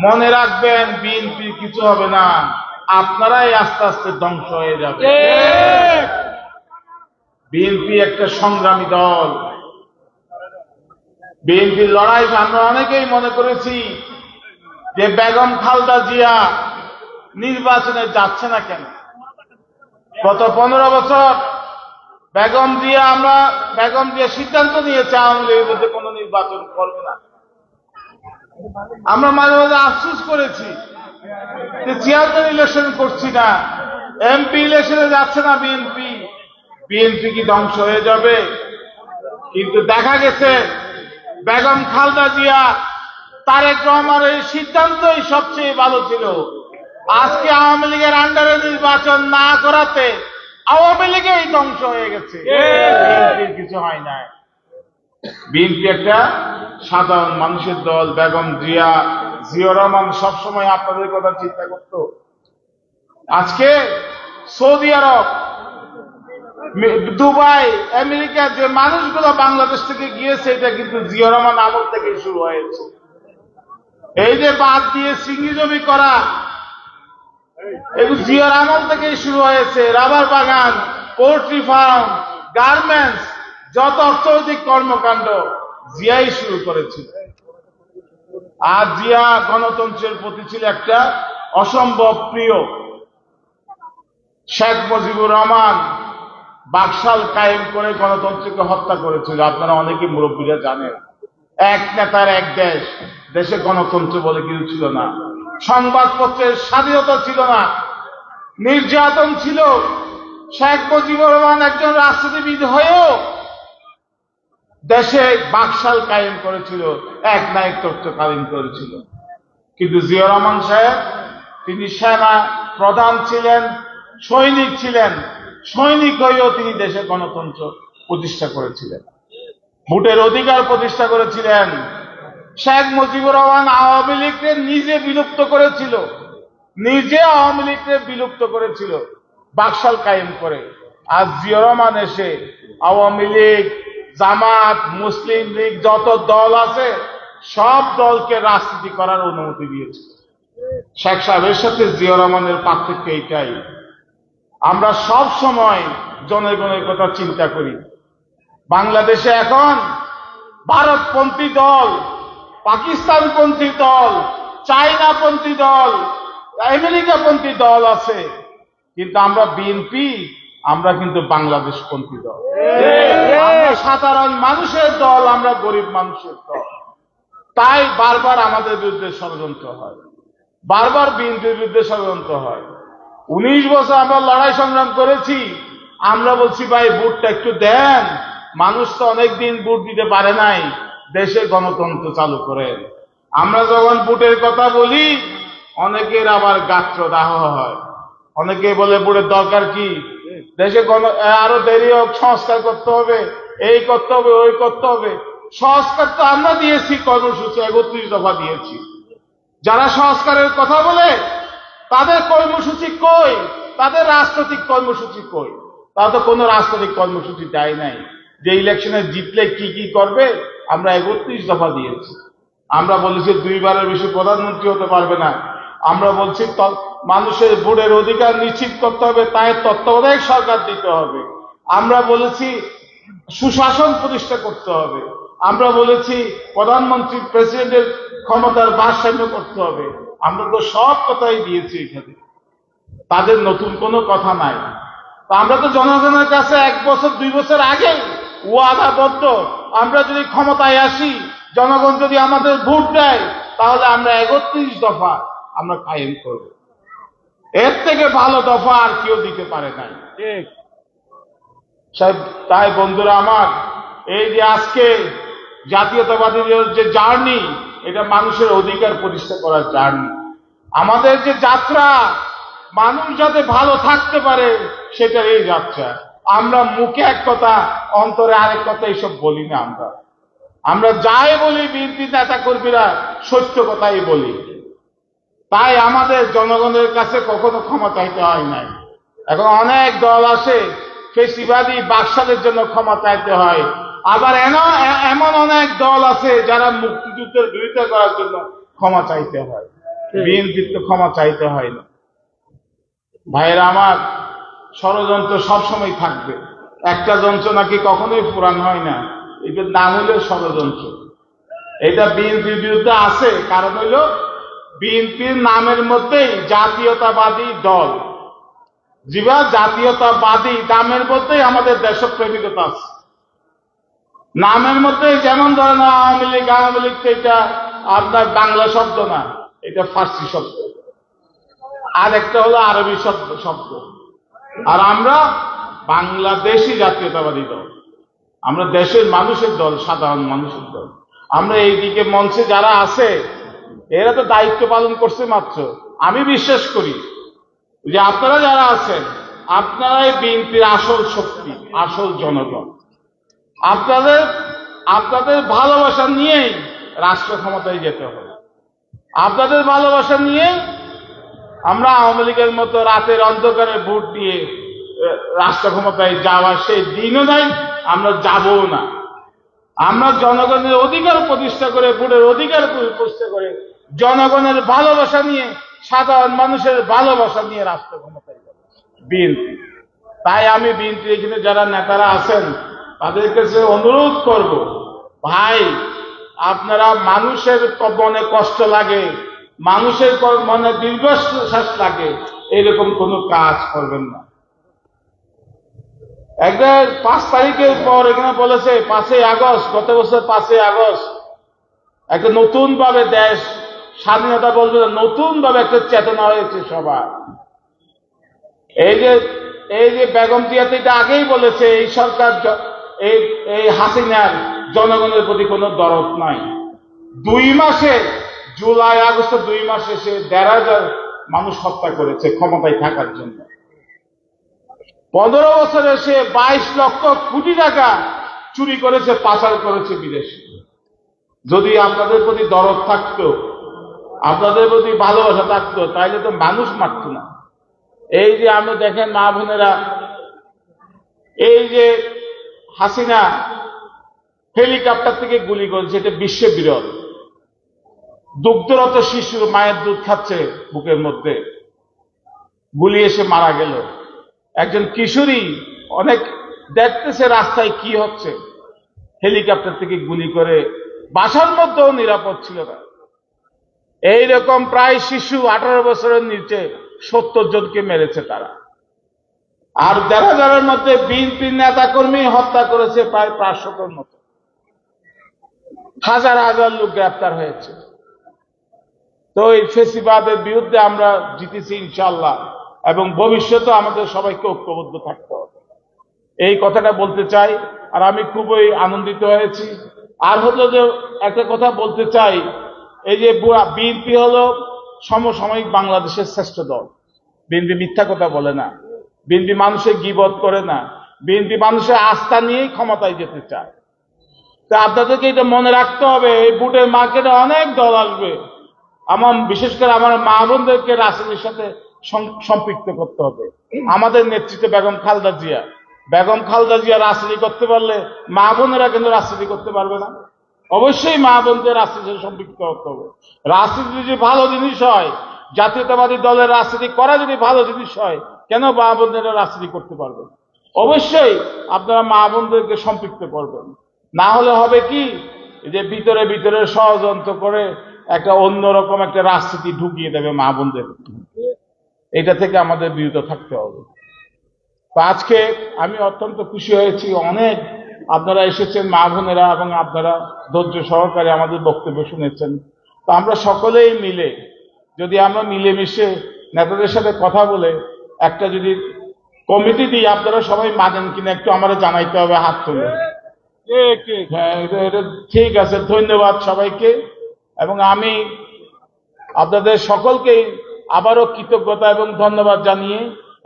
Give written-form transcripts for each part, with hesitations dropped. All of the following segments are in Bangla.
মনে রাখবেন বিএনপির কিছু হবে না, আপনারাই আস্তে আস্তে ধ্বংস হয়ে যাবে। বিএনপি একটা সংগ্রামী দল। বিএনপির লড়াই আমরা অনেকেই মনে করেছি যে বেগম খালেদা জিয়া নির্বাচনে যাচ্ছে না কেন। গত 15 বছর বেগম জিয়া সিদ্ধান্ত নিয়েছে আওয়ামী লীগের বিরুদ্ধে কোনো নির্বাচন করবে না। আমরা মাঝে মাঝে আফসোস করেছি যে চেয়ারম্যান ইলেকশন করছি না, এমপি ইলেকশনে যাচ্ছে না বিএনপি কি ধ্বংস হয়ে যাবে? কিন্তু দেখা গেছে বেগম খালেদা জিয়া তারেক রহমানের এই সিদ্ধান্তই সবচেয়ে ভালো ছিল। আজকে আওয়ামী লীগের আন্ডারে নির্বাচন না করাতে আওয়ামী লীগেই ধ্বংস হয়ে গেছে, বিএনপির কিছু হয় নাই। বিএনপি একটা সাধারণ মানুষের দল। বেগম জিয়াউর রহমান সবসময় আপনাদের কথা চিন্তা করত। আজকে সৌদি আরব, দুবাই, আমেরিকা যে মানুষগুলো বাংলাদেশ থেকে গিয়েছে এটা কিন্তু জিয়াউর রহমান আমল থেকে শুরু হয়েছে। এই যে বাদ দিয়ে সিঙ্গি জমি করা, এগুলো জিয়ার আমল থেকেই শুরু হয়েছে। রাবার বাগান, পোল্ট্রি ফার্ম, গার্মেন্টস, যত অর্থনৈতিক কর্মকাণ্ড জিয়াই শুরু করেছিল। আর জিয়া গণতন্ত্রের প্রতি ছিল একটা অসম্ভব প্রিয়। শেখ মুজিবুর রহমান বাকশাল কায়েম করে গণতন্ত্রকে হত্যা করেছিল। আপনারা অনেকে মুরব্বীরা জানেন। এক নেতার এক দেশ, দেশে গণতন্ত্র বলে কিছু ছিল না, সংবাদপত্রের স্বাধীনতা ছিল না, নির্যাতন ছিল। শেখ মুজিবুর রহমান একজন রাজনীতিবিদ হয়েও দেশে বাকশাল কায়েম করেছিল, এক নায়কতন্ত্র কায়েম করেছিল। কিন্তু জিয়াউর রহমান সাহেব তিনি সেনা প্রধান ছিলেন, সৈনিক ছিলেন, সৈনিক হয়েও তিনি দেশে গণতন্ত্র প্রতিষ্ঠা করেছিলেন, ভোটের অধিকার প্রতিষ্ঠা করেছিলেন। শেখ মুজিবুর রহমান আওয়ামী লীগকে নিজে বিলুপ্ত করেছিল, বাকশাল কায়েম করে। আর জিয়াউর রহমান এসে আওয়ামী লীগ, জামাত, মুসলিম লীগ যত দল আছে সব দলকে রাজনীতি করার অনুমতি দিয়েছে। শেখ সাহেবের সাথে জিয়াউর রহমানের পার্থক্য এইটাই। আমরা সব সময় জনগণের কথা চিন্তা করি। বাংলাদেশে এখন ভারতপন্থী দল, পাকিস্তানপন্থী দল, চায়নাপন্থী দল, আমেরিকাপন্থী দল আছে, কিন্তু আমরা বিএনপি, আমরা কিন্তু বাংলাদেশপন্থী দল। আমরা সাধারণ মানুষের দল, আমরা গরিব মানুষের দল। তাই বারবার আমাদের বিরুদ্ধে ষড়যন্ত্র হয়, বারবার বিএনপির বিরুদ্ধে ষড়যন্ত্র হয়। 19 বছর আমরা লড়াই সংগ্রাম করেছি। আমরা বলছি ভাই ভোটটা একটু দেন, মানুষ তো অনেকদিন ভোট দিতে পারে নাই, দেশে গণতন্ত্র চালু করেন। আমরা যখন ভোটের কথা বলি অনেকের আবার গাত্রদাহ হয়, অনেকে বলে ভোটের দরকার কি, দেশে আরো দেরি হোক, সংস্কার করতে হবে, এই করতে হবে, ওই করতে হবে। সংস্কার তো আমরা দিয়েছি, কর্মসূচি 31 দফা দিয়েছি। যারা সংস্কারের কথা বলে তাদের কর্মসূচি কই, তাদের রাজনৈতিক কর্মসূচি কই? তারা তো কোনো রাজনৈতিক কর্মসূচি দেয় নাই যে ইলেকশনে জিতলে কি কি করবে। আমরা 31 দফা দিয়েছি। আমরা বলেছি 2 বারের বেশি প্রধানমন্ত্রী হতে পারবে না। আমরা বলছি মানুষের ভোটের অধিকার নিশ্চিত করতে হবে, তাই তত্ত্বাবধায়ক সরকার দিতে হবে। আমরা বলেছি সুশাসন প্রতিষ্ঠা করতে হবে। আমরা বলেছি প্রধানমন্ত্রী, প্রেসিডেন্টের ক্ষমতার ভারসাম্য করতে হবে। আমরা তো সব কথাই দিয়েছি এখানে, তাদের নতুন কোনো কথা নাই। আমরা তো জনগণের কাছে 1 বছর 2 বছর আগে ওয়াদাবদ্ধ, আমরা যদি ক্ষমতায় আসি, জনগণ যদি আমাদের ভোট দেয়, তাহলে আমরা 31 দফা আমরা কায়েম করব। এর থেকে ভালো দফা আর কেউ দিতে পারে নাই। ঠিক সাহেব। তাই বন্ধুরা আমার, এই যে আজকে জাতীয়তাবাদীদের যে জার্নি, এটা মানুষের অধিকার প্রতিষ্ঠা করার জার্নি। আমাদের যে যাত্রা, মানুষ যাতে ভালো থাকতে পারে সেটার এই যাত্রা। আমরা মুখে এক কথা, অন্তরে আরেক কথা এইসব বলি না। আমরা যাই বলি, বিএনপি নেতা কর্মীরা সত্য কথাই বলি। তাই আমাদের জনগণের কাছে কখনো ক্ষমা চাইতে হয় নাই। এখন অনেক দল আসে, ফেসিবাদী বাকশালের জন্য ক্ষমা চাইতে হয়। আবার এমন অনেক দল আছে যারা মুক্তিযুদ্ধের বিরোধিতা করার জন্য ক্ষমা চাইতে হয়। বিএনপির তো ক্ষমা চাইতে হয় না। ভাইয়েরা আমার, ষড়যন্ত্র সবসময় থাকবে। একটা যন্ত্র নাকি কখনোই পুরান হয় না, এটার নাম হইল ষড়যন্ত্র। এটা বিএনপির বিরুদ্ধে আছে, কারণ হইল বিএনপির নামের মধ্যেই জাতীয়তাবাদী দল, যেটা জাতীয়তাবাদী নামের মধ্যেই আমাদের দেশপ্রেমিকতা আছে। নামের মধ্যে যেমন ধরেন আওয়ামী লীগ তো এটা আপনার বাংলা শব্দ না, এটা ফার্সি শব্দ, আর একটা হলো আরবি শব্দ। আর আমরা বাংলাদেশি জাতীয়তাবাদী দল, আমরা দেশের মানুষের দল, সাধারণ মানুষের দল। আমরা এইদিকে মঞ্চে যারা আছে এরা তো দায়িত্ব পালন করছে মাত্র। আমি বিশ্বাস করি যে আপনারা যারা আছেন, আপনারাই বিএনপির আসল শক্তি, আসল জনগণ। আপনাদের ভালোবাসা নিয়েই রাষ্ট্র ক্ষমতায় যেতে হবে। আপনাদের ভালোবাসা নিয়ে আমরা আওয়ামী লীগের মতো রাতের অন্ধকারে ভোট দিয়ে রাষ্ট্র ক্ষমতায় যাওয়ার সেই দিনও নাই, আমরা যাবও না। আমরা জনগণের অধিকার প্রতিষ্ঠা করে, ভোটের অধিকার প্রতিষ্ঠা করে, জনগণের ভালোবাসা নিয়ে, সাধারণ মানুষের ভালোবাসা নিয়ে রাষ্ট্র ক্ষমতায় যাব বিএনপি। তাই আমি বিএনপি এখানে যারা নেতারা আছেন তাদের কাছে অনুরোধ করব, ভাই আপনারা মানুষের মনে কষ্ট লাগে, মানুষের মনে দীর্ঘশ্বাস লাগে, এরকম কোনো কাজ করবেন না। একটা 5 তারিখের পর এখানে বলেছে 5ই আগস্ট, গত বছর 5ই আগস্ট একটা নতুন ভাবে দেশ স্বাধীনতা বলবে, নতুন ভাবে একটা চেতনা হয়েছে সবার। এই যে বেগম জিয়া তো এটা আগেই বলেছে, এই সরকার, এই হাসিনার জনগণের প্রতি কোনো দরদ নাই। 2 মাসে, জুলাই আগস্ট 2 মাসে সে 1,500 মানুষ হত্যা করেছে ক্ষমতায় থাকার জন্য। 15 বছরে সে 22 লক্ষ কোটি টাকা চুরি করেছে, পাচার করেছে বিদেশে। যদি আপনাদের প্রতি দরদ থাকতো, আপনাদের প্রতি ভালোবাসা থাকতো, তাইলে তো মানুষ মারত না। এই যে আমরা দেখেন মা বোনেরা, এই যে হাসিনা হেলিকপ্টার থেকে গুলি করেছে, এটা বিশ্ব বিরল। দুগ্ধরত শিশু মায়ের দুধ খাচ্ছে বুকের মধ্যে, গুলি এসে মারা গেল। একজন কিশোরী অনেক দেখতেছে রাস্তায় কি হচ্ছে, হেলিকপ্টার থেকে গুলি করে, বাসার মধ্যেও নিরাপদ ছিল না। এইরকম প্রায় শিশু 18 বছরের নিচে 70 জনকে মেরেছে তারা। আর 1,500-এর মধ্যে বিএনপির নেতা কর্মী হত্যা করেছে প্রায় 500-এর মতো। হাজার হাজার লোক গ্রেপ্তার হয়েছে। তো এই ফেসিবাদের বিরুদ্ধে আমরা জিতেছি ইনশাআল্লাহ, এবং ভবিষ্যতে আমাদের সবাইকে ঐক্যবদ্ধ থাকতে হবে, এই কথাটা বলতে চাই। আর আমি খুবই আনন্দিত হয়েছি। আর হলো যে একটা কথা বলতে চাই, এই যে বিএনপি হলো সমসাময়িক বাংলাদেশের শ্রেষ্ঠ দল। বিএনপি মিথ্যা কথা বলে না, বিএনপি মানুষের গীবত করে না, বিএনপি মানুষের আস্থা নিয়েই ক্ষমতায় যেতে চায়। তা আপনাদেরকে এটা মনে রাখতে হবে, এই ভোটের মার্কেটে অনেক দল আসবে। বিশেষ করে আমার মা বোনদেরকে রাজনীতির সাথে সম্পৃক্ত করতে হবে। আমাদের নেতৃত্বে বেগম খালেদা জিয়া রাজনীতি করতে পারলে মা বোনেরা কিন্তু রাজনীতি করতে পারবে না। অবশ্যই মা বোনদের রাজনীতিতে সম্পৃক্ত করতে হবে। রাজনীতি যদি ভালো জিনিস হয়, জাতীয়তাবাদী দলের রাজনীতি করা যদি ভালো জিনিস হয়, কেন মা বোনদেরা রাজনীতি করতে পারবে না? অবশ্যই আপনারা মা বোনদেরকে সম্পৃক্ত করবেন। না হলে হবে কি, যে ভিতরে ভিতরে ষড়যন্ত্র করে একটা অন্যরকম একটা রাজনীতি ঢুকিয়ে দেবে মা বোনদের। এটা থেকে আমাদের বিরত থাকতে হবে। তো আজকে আমি অত্যন্ত খুশি হয়েছি, অনেক আপনারা এসেছেন মা বোনেরা, এবং আপনারা ধৈর্য সহকারে আমাদের বক্তব্য শুনেছেন। তো আমরা সকলেই মিলে, যদি আমরা মিলেমিশে নেতাদের সাথে কথা বলে একটা যদি কমিটি দিই, আপনারা সবাই মানেন কিনা একটু আমরা জানাইতে হবে, হাত তুলে। হ্যাঁ, এটা ঠিক আছে। ধন্যবাদ সবাইকে, এবং আমি আপনাদের সকলকেই আবারও কৃতজ্ঞতা এবং ধন্যবাদ জানিয়ে,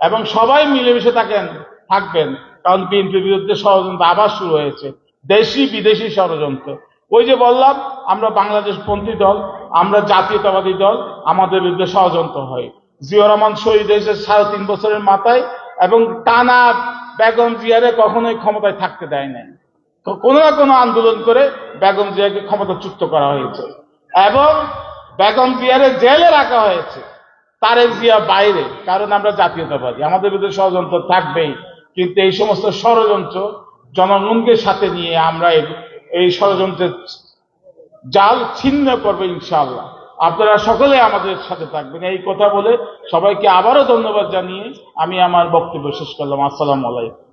এবং সবাই মিলেমিশে থাকবেন, কারণ বিএনপির বিরুদ্ধে ষড়যন্ত্র আবার শুরু হয়েছে, দেশি বিদেশি ষড়যন্ত্র। ওই যে বললাম, আমরা বাংলাদেশপন্থী দল, আমরা জাতীয়তাবাদী দল, আমাদের বিরুদ্ধে ষড়যন্ত্র হয়। জিয়াউর রহমান শহীদ হয়েছে 3.5 বছরের মাথায়, এবং টানা বেগম জিয়ারে কখনোই ক্ষমতায় থাকতে দেয় নাই। তো কোনো না কোনো আন্দোলন করে বেগম জিয়াকে ক্ষমতাচ্যুত করা হয়েছে, এবং বেগম জিয়ারে জেলে রাখা হয়েছে, তারেক জিয়া বাইরে, কারণ আমরা জাতীয়তাবাদী, আমাদের ভিতরে ষড়যন্ত্র থাকবেই। কিন্তু এই সমস্ত ষড়যন্ত্র জনগণকে সাথে নিয়ে আমরা এই ষড়যন্ত্রের জাল ছিন্ন করবে ইনশাআল্লাহ। আপনারা সকলে আমাদের সাথে থাকবেন, এই কথা বলে সবাইকে আবারও ধন্যবাদ জানিয়ে আমি আমার বক্তব্য শেষ করলাম। আসসালামু আলাইকুম।